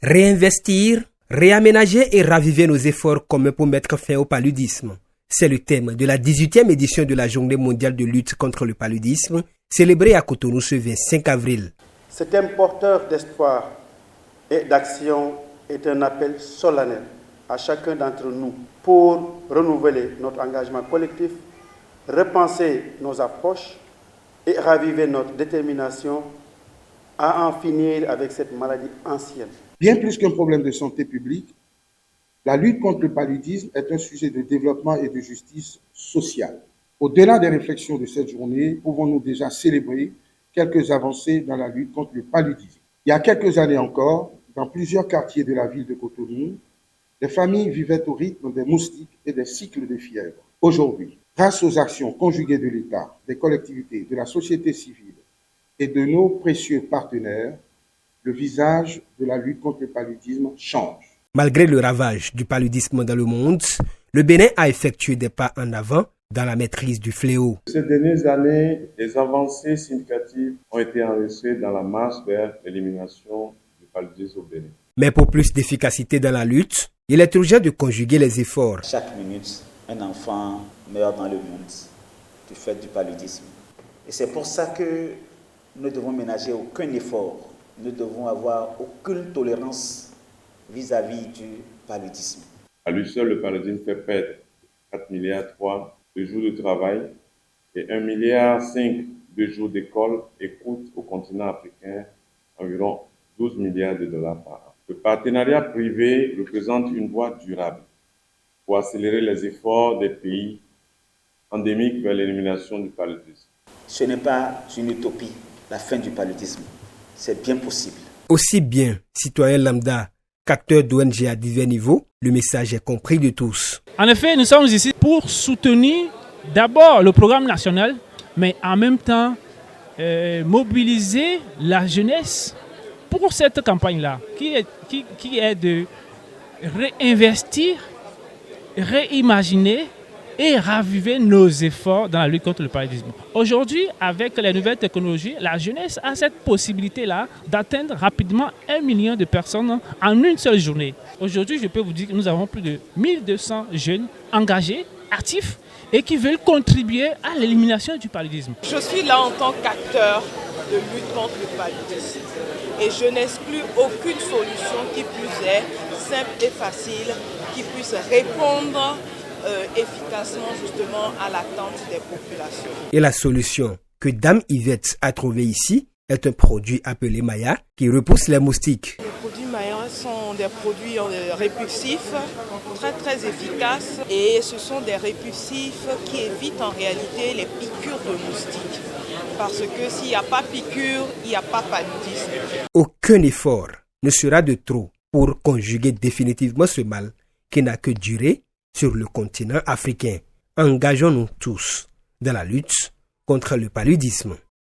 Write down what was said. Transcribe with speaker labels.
Speaker 1: Réinvestir, réaménager et raviver nos efforts communs pour mettre fin au paludisme. C'est le thème de la 18e édition de la Journée mondiale de lutte contre le paludisme, célébrée à Cotonou ce 25 avril.
Speaker 2: Cet thème porteur d'espoir et d'action est un appel solennel à chacun d'entre nous pour renouveler notre engagement collectif, repenser nos approches et raviver notre détermination à en finir avec cette maladie ancienne.
Speaker 3: Bien plus qu'un problème de santé publique, la lutte contre le paludisme est un sujet de développement et de justice sociale. Au-delà des réflexions de cette journée, pouvons-nous déjà célébrer quelques avancées dans la lutte contre le paludisme. Il y a quelques années encore, dans plusieurs quartiers de la ville de Cotonou, les familles vivaient au rythme des moustiques et des cycles de fièvre. Aujourd'hui, grâce aux actions conjuguées de l'État, des collectivités, de la société civile et de nos précieux partenaires, le visage de la lutte contre le paludisme change.
Speaker 1: Malgré le ravage du paludisme dans le monde, le Bénin a effectué des pas en avant dans la maîtrise du fléau.
Speaker 4: Ces dernières années, des avancées significatives ont été enregistrées dans la marche vers l'élimination du paludisme au Bénin.
Speaker 1: Mais pour plus d'efficacité dans la lutte, il est urgent de conjuguer les efforts.
Speaker 5: Chaque minute, un enfant meurt dans le monde du fait du paludisme. Et c'est pour ça que nous ne devons ménager aucun effort. Nous devons avoir aucune tolérance vis-à-vis du paludisme.
Speaker 4: À lui seul, le paludisme fait perdre 4,3 milliards de jours de travail et 1,5 milliard de jours d'école et coûte au continent africain environ 12 milliards de dollars par an. Le partenariat privé représente une voie durable pour accélérer les efforts des pays endémiques vers l'élimination du paludisme.
Speaker 5: Ce n'est pas une utopie, la fin du paludisme. C'est bien possible.
Speaker 1: Aussi bien citoyens lambda qu'acteurs d'ONG à divers niveaux, le message est compris de tous.
Speaker 6: En effet, nous sommes ici pour soutenir d'abord le programme national, mais en même temps mobiliser la jeunesse pour cette campagne-là, qui est de réinvestir, réimaginer et raviver nos efforts dans la lutte contre le paludisme. Aujourd'hui, avec les nouvelles technologies, la jeunesse a cette possibilité-là d'atteindre rapidement 1 million de personnes en une seule journée. Aujourd'hui, je peux vous dire que nous avons plus de 1200 jeunes engagés, actifs et qui veulent contribuer à l'élimination du paludisme.
Speaker 7: Je suis là en tant qu'acteur de lutte contre le paludisme et je n'exclus aucune solution qui puisse être simple et facile, qui puisse répondre efficacement justement à l'attente des populations.
Speaker 1: Et la solution que Dame Yvette a trouvée ici est un produit appelé Maya qui repousse les moustiques.
Speaker 7: Les produits Maya sont des produits répulsifs, très très efficaces et ce sont des répulsifs qui évitent en réalité les piqûres de moustiques. Parce que s'il n'y a pas piqûre, il n'y a pas paludisme.
Speaker 1: Aucun effort ne sera de trop pour conjuguer définitivement ce mal qui n'a que duré sur le continent africain. Engageons-nous tous dans la lutte contre le paludisme.